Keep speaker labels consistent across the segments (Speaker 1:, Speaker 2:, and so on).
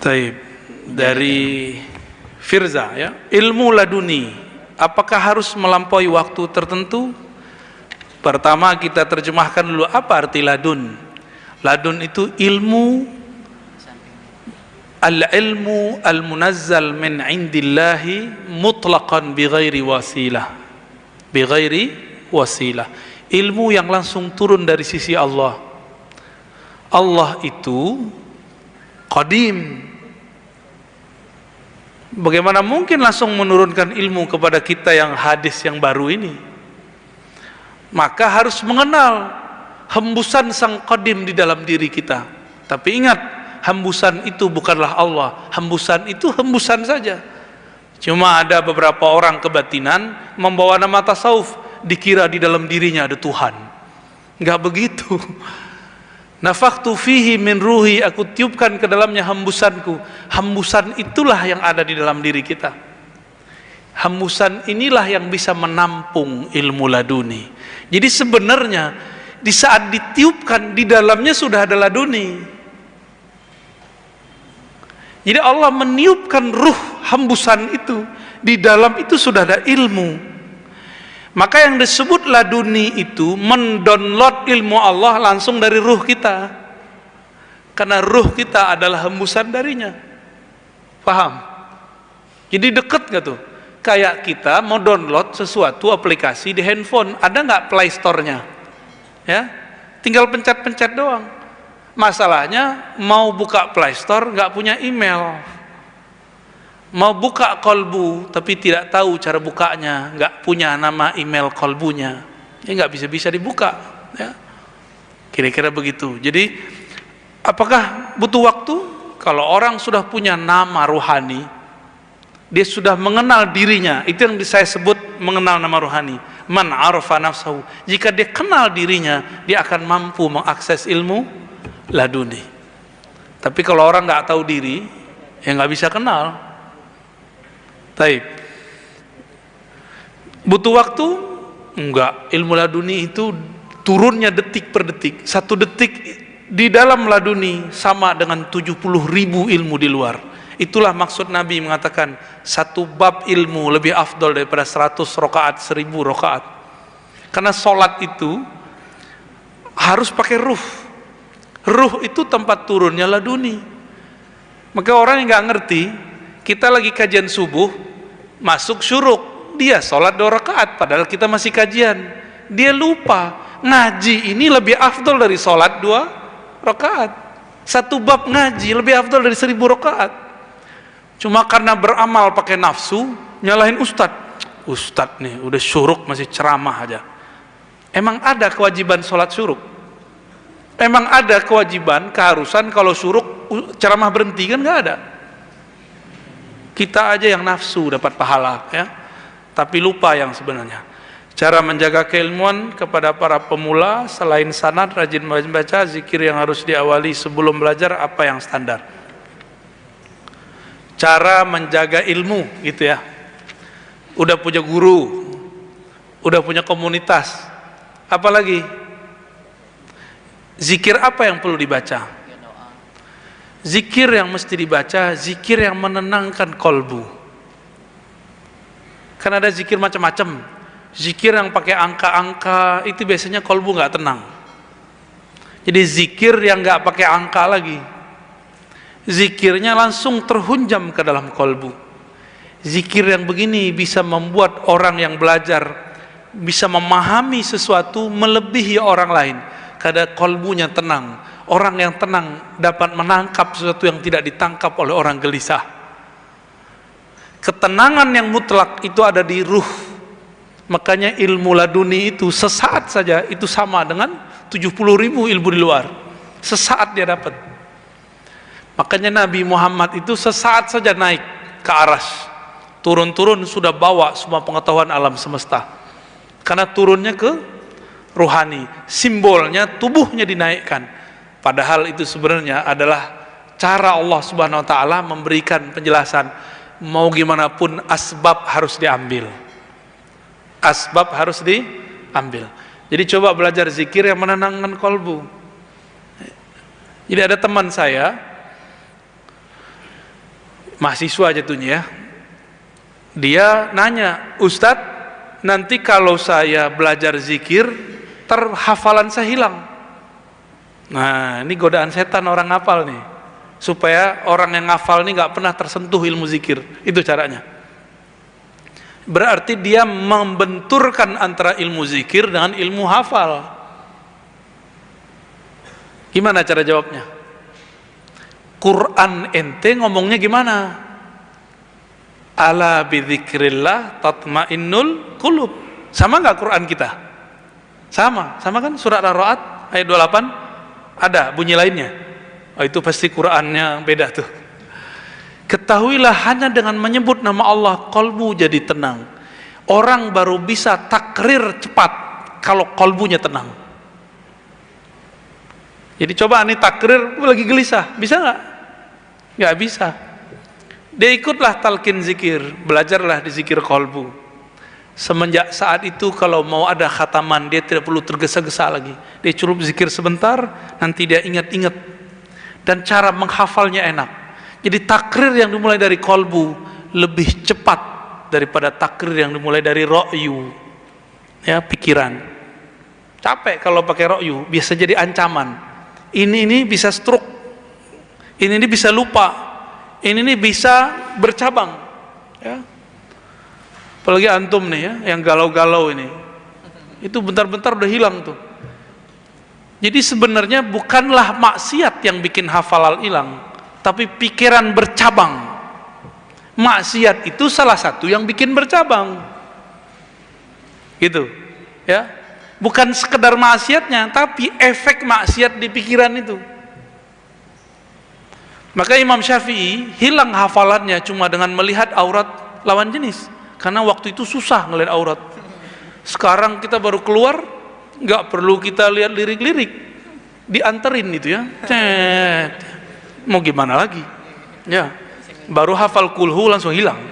Speaker 1: Taib. Dari Firza ya, ilmu laduni apakah harus melampaui waktu tertentu? Pertama kita terjemahkan dulu apa arti ladun. Ladun itu ilmu, al-ilmu al-munazzal min indillahi mutlaqan bighairi wasilah. Bighairi wasilah. Ilmu yang langsung turun dari sisi Allah. Allah itu qadim. Bagaimana mungkin langsung menurunkan ilmu kepada kita yang hadis yang baru ini? Maka harus mengenal hembusan sang qadim di dalam diri kita. Tapi ingat, hembusan itu bukanlah Allah. Hembusan itu hembusan saja. Cuma ada beberapa orang kebatinan membawa nama tasawuf, dikira di dalam dirinya ada Tuhan. Enggak begitu. Nafakhtu fihi min ruhi, aku tiupkan ke dalamnya hembusanku. Hembusan itulah yang ada di dalam diri kita. Hembusan inilah yang bisa menampung ilmu laduni. Jadi sebenarnya di saat ditiupkan di dalamnya sudah ada laduni. Jadi Allah meniupkan ruh hembusan itu, di dalam itu sudah ada ilmu. Maka yang disebut laduni itu mendownload ilmu Allah langsung dari ruh kita. Karena ruh kita adalah hembusan darinya. Paham? Jadi deket gak tuh? Kayak kita mau download sesuatu aplikasi di handphone, ada nggak Play Store-nya? Ya, tinggal pencet-pencet doang. Masalahnya mau buka Play Store nggak punya email. Mau buka kolbu tapi tidak tahu cara bukanya, nggak punya nama email kolbunya, ya nggak bisa dibuka. Ya. Kira-kira begitu. Jadi apakah butuh waktu? Kalau orang sudah punya nama ruhani, dia sudah mengenal dirinya, itu yang saya sebut mengenal nama ruhani. Man arafa nafsahu. Jika dia kenal dirinya, dia akan mampu mengakses ilmu laduni. Tapi kalau orang nggak tahu diri, ya nggak bisa kenal. Taib. Butuh waktu? Enggak. Ilmu laduni itu turunnya detik per detik. 1 detik di dalam laduni sama dengan 70.000 ilmu di luar. Itulah maksud Nabi mengatakan 1 bab ilmu lebih afdol daripada 100 rakaat, 1000 rakaat. Karena sholat itu harus pakai ruh. Ruh itu tempat turunnya laduni. Maka orang yang nggak ngerti, kita lagi kajian subuh, masuk syuruk, dia sholat 2 rakaat, padahal kita masih kajian. Dia lupa, ngaji ini lebih afdol dari sholat 2 rakaat. 1 bab ngaji lebih afdol dari 1000 rakaat. Cuma karena beramal pakai nafsu, nyalahin Ustadz nih, udah syuruk masih ceramah aja. Emang ada kewajiban sholat syuruk? Emang ada kewajiban, keharusan kalau syuruk ceramah berhenti? Kan nggak ada. Kita aja yang nafsu dapat pahala ya, tapi lupa yang sebenarnya. Cara menjaga keilmuan kepada para pemula, selain sanad, rajin membaca, zikir yang harus diawali sebelum belajar, apa yang standar? Cara menjaga ilmu gitu ya. Udah punya guru, udah punya komunitas, apalagi zikir apa yang perlu dibaca? Zikir yang mesti dibaca, zikir yang menenangkan kolbu. Kan ada zikir macam-macam. Zikir yang pakai angka-angka, itu biasanya kolbu nggak tenang. Jadi zikir yang nggak pakai angka lagi, zikirnya langsung terhunjam ke dalam kolbu. Zikir yang begini bisa membuat orang yang belajar bisa memahami sesuatu melebihi orang lain, karena kolbunya tenang. Orang yang tenang dapat menangkap sesuatu yang tidak ditangkap oleh orang gelisah. Ketenangan yang mutlak itu ada di ruh. Makanya ilmu laduni itu sesaat saja itu sama dengan 70.000 ilmu di luar. Sesaat dia dapat. Makanya Nabi Muhammad itu sesaat saja naik ke aras. Turun-turun sudah bawa semua pengetahuan alam semesta. Karena turunnya ke ruhani. Simbolnya tubuhnya dinaikkan. Padahal itu sebenarnya adalah cara Allah Subhanahu wa taala memberikan penjelasan, mau gimana pun asbab harus diambil. Asbab harus diambil. Jadi coba belajar zikir yang menenangkan kolbu. Jadi ada teman saya mahasiswa jatuhnya ya. Dia nanya, Ustadz, nanti kalau saya belajar zikir, hafalan saya hilang. Nah, ini godaan setan orang ngafal nih, supaya orang yang ngafal ini nggak pernah tersentuh ilmu zikir. Itu caranya. Berarti dia membenturkan antara ilmu zikir dengan ilmu hafal. Gimana cara jawabnya? Quran ente ngomongnya gimana? Ala bidzikrillah tatmainnul qulub. Sama nggak Quran kita? Sama kan surat Ar-Ra'd ayat 28 ada bunyi lainnya. Oh, itu pasti Qurannya beda tuh. Ketahuilah hanya dengan menyebut nama Allah kolbu jadi tenang. Orang baru bisa takrir cepat kalau kolbunya tenang. Jadi coba nih takrir lagi gelisah, bisa nggak? Nggak bisa. Dia ikutlah talqin zikir, belajarlah di zikir kolbu. Semenjak saat itu kalau mau ada khataman dia tidak perlu tergesa-gesa lagi. Dia cukup zikir sebentar, nanti dia ingat-ingat. Dan cara menghafalnya enak. Jadi takrir yang dimulai dari kolbu lebih cepat daripada takrir yang dimulai dari ro'yu, ya, pikiran. Capek kalau pakai ro'yu, biasa jadi ancaman. Ini bisa stroke, ini bisa lupa, ini bisa bercabang, ya. Apalagi antum nih ya, yang galau-galau ini, itu bentar-bentar udah hilang tuh. Jadi sebenarnya bukanlah maksiat yang bikin hafalan hilang, tapi pikiran bercabang. Maksiat itu salah satu yang bikin bercabang, gitu, ya. Bukan sekedar maksiatnya, tapi efek maksiat di pikiran itu. Maka Imam Syafi'i hilang hafalannya cuma dengan melihat aurat lawan jenis, karena waktu itu susah ngelihat aurat. Sekarang kita baru keluar, nggak perlu kita lihat lirik-lirik, dianterin itu ya. Mau gimana lagi? Ya, baru hafal kulhu langsung hilang.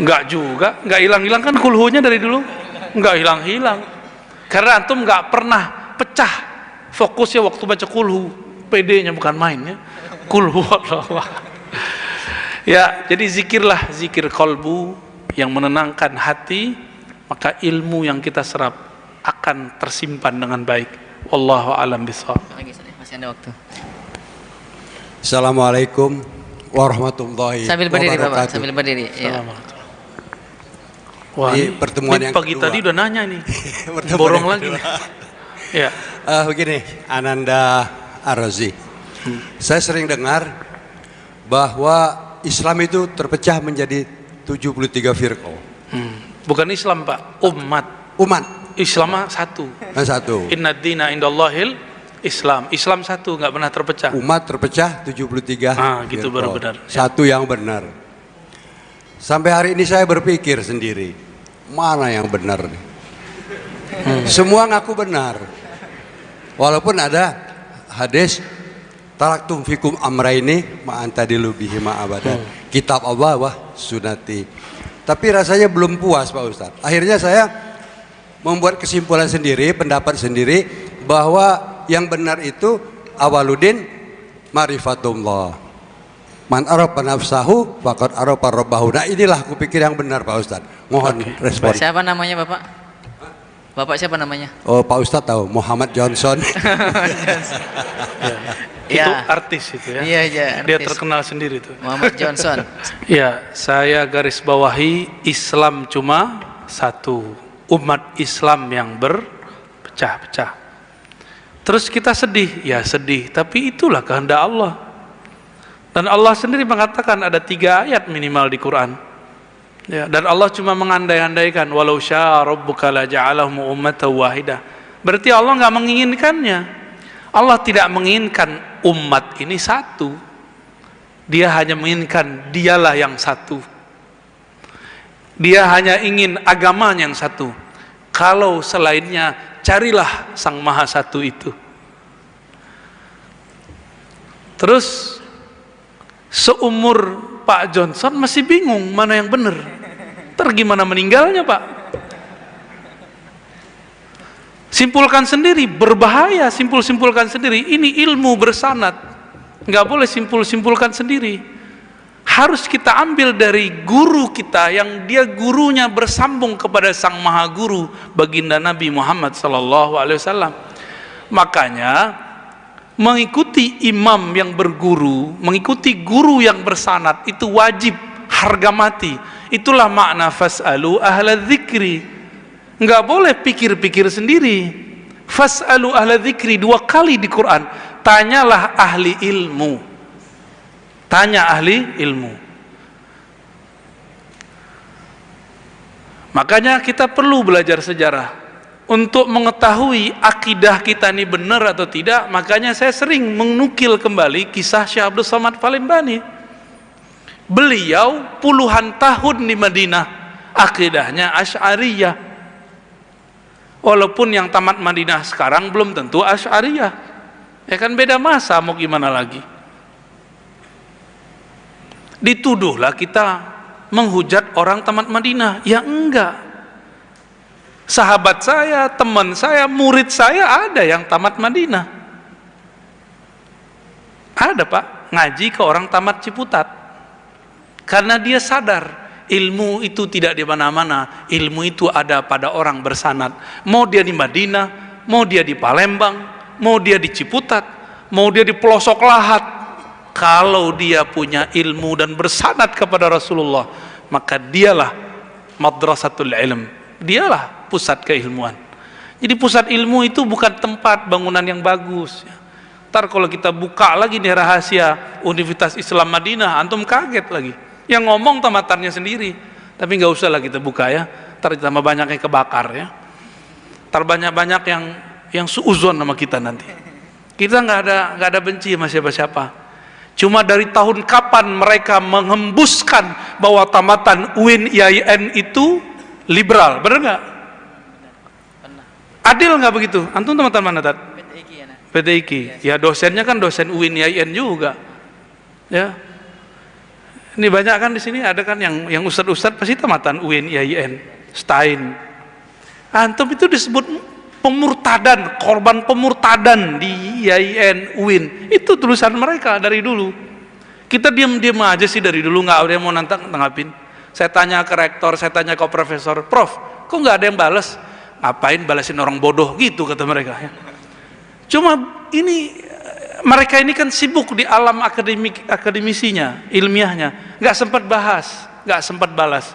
Speaker 1: Nggak juga, nggak hilang-hilang kan kulhunya dari dulu, nggak hilang-hilang. Karena antum nggak pernah pecah fokusnya waktu baca kulhu, PD-nya bukan main ya. Kulhu Allah. Ya, jadi zikirlah zikir kolbu yang menenangkan hati, maka ilmu yang kita serap akan tersimpan dengan baik. Wallahu a'lam bishawab.
Speaker 2: Masih ada waktu.
Speaker 3: Assalamualaikum warahmatullahi
Speaker 2: Sambil berdiri
Speaker 3: wabarakatuh.
Speaker 2: Bapak, sambil berdiri. Ya.
Speaker 3: Wah, ini pertemuan yang
Speaker 1: pagi
Speaker 3: kedua.
Speaker 1: tadi udah nanya nih. Borong lagi nih. Ya.
Speaker 3: Begini, Ananda Ar-Razi. Saya sering dengar bahwa Islam itu terpecah menjadi 73 firqah.
Speaker 1: Bukan Islam, Pak, umat. Islam satu.
Speaker 3: Satu.
Speaker 1: Inna dina indallahil Islam. Islam satu, nggak pernah terpecah.
Speaker 3: Umat terpecah 73.
Speaker 1: Gitu
Speaker 3: firqah.
Speaker 1: baru benar.
Speaker 3: Satu yang benar. Sampai hari ini saya berpikir sendiri, mana yang benar nih? Semua ngaku benar. Walaupun ada hadis taraktum fikum amraini ma antadilu bihi ma abadan. Kitab Allah wa sunnati. Tapi rasanya belum puas Pak Ustadz. Akhirnya saya membuat kesimpulan sendiri, pendapat sendiri, bahwa yang benar itu awaludin marifatullah. Man arafa nafsahu faqad arafa rabbahu. Nah, inilah aku pikir yang benar Pak Ustadz. Mohon respon.
Speaker 2: Siapa namanya Bapak? Bapak siapa namanya?
Speaker 3: Oh, Pak Ustadz tahu, Muhammad Johnson.
Speaker 1: Itu artis itu ya.
Speaker 2: Iya,
Speaker 1: Dia
Speaker 2: artis.
Speaker 1: terkenal sendiri tuh.
Speaker 2: Muhammad Johnson.
Speaker 1: Ya, saya garis bawahi Islam cuma satu. Umat Islam yang berpecah-pecah. Terus kita sedih, ya sedih. Tapi itulah kehendak Allah. Dan Allah sendiri mengatakan ada 3 ayat minimal di Quran. Ya, dan Allah cuma mengandai-andaikan walau syaa rabbuka la ja'alahum ummatan wahidah. Berarti Allah nggak menginginkannya. Allah tidak menginginkan umat ini satu. Dia hanya menginginkan dialah yang satu. Dia hanya ingin agamanya yang satu. Kalau selainnya carilah Sang Maha Satu itu. Terus seumur Pak Johnson masih bingung mana yang benar. Ntar gimana meninggalnya Pak? Simpulkan sendiri, berbahaya. Simpulkan sendiri. Ini ilmu bersanad. Nggak boleh simpulkan sendiri. Harus kita ambil dari guru kita yang dia gurunya bersambung kepada Sang Maha Guru, baginda Nabi Muhammad sallallahu alaihi wasallam. Makanya mengikuti imam yang berguru, mengikuti guru yang bersanad itu wajib, harga mati. Itulah makna fas'alu ahla dzikri. Nggak boleh pikir-pikir sendiri. Fas'alu ahla dzikri 2 kali di Quran. Tanyalah ahli ilmu. Tanya ahli ilmu. Makanya kita perlu belajar sejarah untuk mengetahui akidah kita ini benar atau tidak. Makanya saya sering menukil kembali kisah Syekh Abdul Somad Palembani. Beliau puluhan tahun di Madinah, akidahnya Asy'ariyah. Walaupun yang tamat Madinah sekarang belum tentu Asy'ariyah. Ya kan beda masa, mau gimana lagi. Dituduhlah kita menghujat orang tamat Madinah. Ya enggak. Sahabat saya, teman saya, murid saya ada yang tamat Madinah. Ada Pak, ngaji ke orang tamat Ciputat. Karena dia sadar ilmu itu tidak di mana-mana, ilmu itu ada pada orang bersanad. Mau dia di Madinah, mau dia di Palembang, mau dia di Ciputat, mau dia di pelosok lahat. Kalau dia punya ilmu dan bersanad kepada Rasulullah, maka dialah madrasatul ilm, dialah pusat keilmuan. Jadi pusat ilmu itu bukan tempat bangunan yang bagus. Ntar kalau kita buka lagi nih rahasia Universitas Islam Madinah, antum kaget lagi. Yang ngomong tamatannya sendiri. Tapi nggak usah lah kita buka ya. Ntar tambah banyak yang kebakar ya. Ntar banyak yang suuzon sama kita nanti. Kita nggak ada benci sama siapa-siapa. Cuma dari tahun kapan mereka menghembuskan bahwa tamatan UIN IAIN itu liberal, benar nggak? Adil nggak begitu? Antum tamatan mana Tat?
Speaker 2: PTIQ ya, nah.
Speaker 1: PTIQ. Ya dosennya kan dosen UIN IAIN juga. Ya. Ini banyak kan di sini ada kan yang ustad-ustad pasti tamatan UIN IAIN, Stein. Antum itu disebut pemurtadan, korban pemurtadan di IAIN, UIN. Itu tulisan mereka dari dulu. Kita diam-diam aja sih dari dulu, nggak ada yang mau nanggapin. Saya tanya ke rektor, saya tanya ke profesor, Prof, kok nggak ada yang balas? Ngapain balasin orang bodoh gitu kata mereka. Ya. Cuma ini mereka ini kan sibuk di alam akademisinya, ilmiahnya, nggak sempat bahas, nggak sempat balas.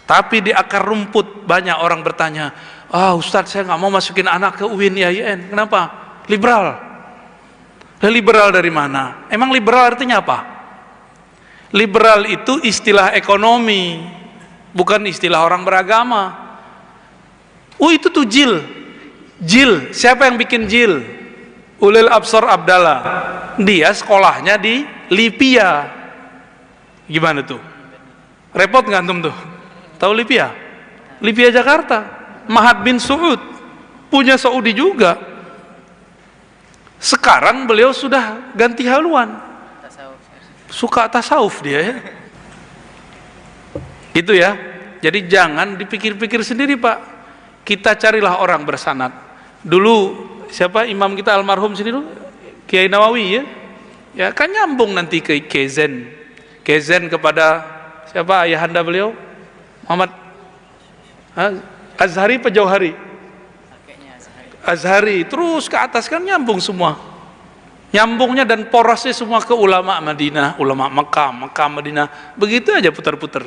Speaker 1: Tapi di akar rumput banyak orang bertanya, Ustadz saya nggak mau masukin anak ke UIN IAIN, kenapa? Liberal. Liberal dari mana? Emang liberal artinya apa? Liberal itu istilah ekonomi, bukan istilah orang beragama. Itu tuh Jil, siapa yang bikin Jil? Ulil Absar Abdallah. Dia sekolahnya di Lipia. Gimana tuh? Repot nggak antum tuh? Tahu Lipia? Lipia Jakarta. Mahat bin Suud punya Saudi juga. Sekarang beliau sudah ganti haluan. Suka tasawuf dia ya. Gitu ya. Jadi jangan dipikir-pikir sendiri Pak. Kita carilah orang bersanad. Dulu siapa imam kita almarhum sini dulu? Kiai Nawawi ya. Ya kan nyambung nanti ke Kezen. Kezen kepada siapa ayahanda beliau? Muhammad Azhari apa Jauhari? Azhari. Terus ke atas kan nyambung semua. Nyambungnya dan porosnya semua ke ulama Madinah, ulama Mekah Madinah. Begitu aja putar-putar.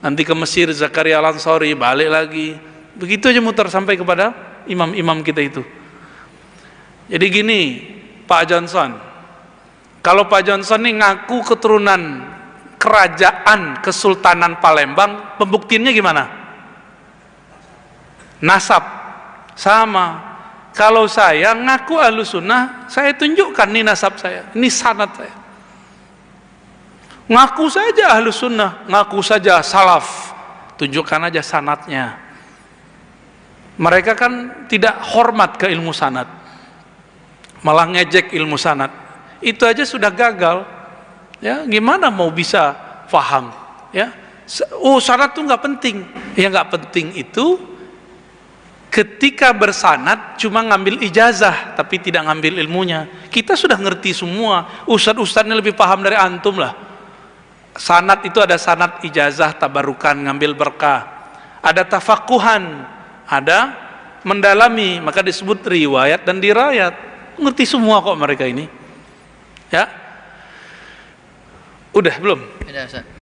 Speaker 1: Nanti ke Mesir Zakaria Al-Ansari, balik lagi. Begitu aja muter sampai kepada imam-imam kita itu. Jadi gini, Pak Johnson. Kalau Pak Johnson ini ngaku keturunan kerajaan Kesultanan Palembang, pembuktiannya gimana? Nasab. Sama. Kalau saya ngaku Ahlus Sunnah, saya tunjukkan nih nasab saya, ini sanad saya. Ngaku saja Ahlus Sunnah, ngaku saja salaf, tunjukkan aja sanadnya. Mereka kan tidak hormat ke ilmu sanad, malah ngejek ilmu sanad. Itu aja sudah gagal. Ya, gimana mau bisa paham? Ya, sanad tuh nggak penting. Yang nggak penting itu ketika bersanad cuma ngambil ijazah tapi tidak ngambil ilmunya. Kita sudah ngerti semua. Ustadz-ustadznya lebih paham dari antum lah. Sanad itu ada sanad ijazah, tabarukan, ngambil berkah. Ada tafakuhan, ada mendalami, maka disebut riwayat dan dirayat. Ngerti semua kok mereka ini. Ya. Udah belum?
Speaker 2: Udah, Ustaz.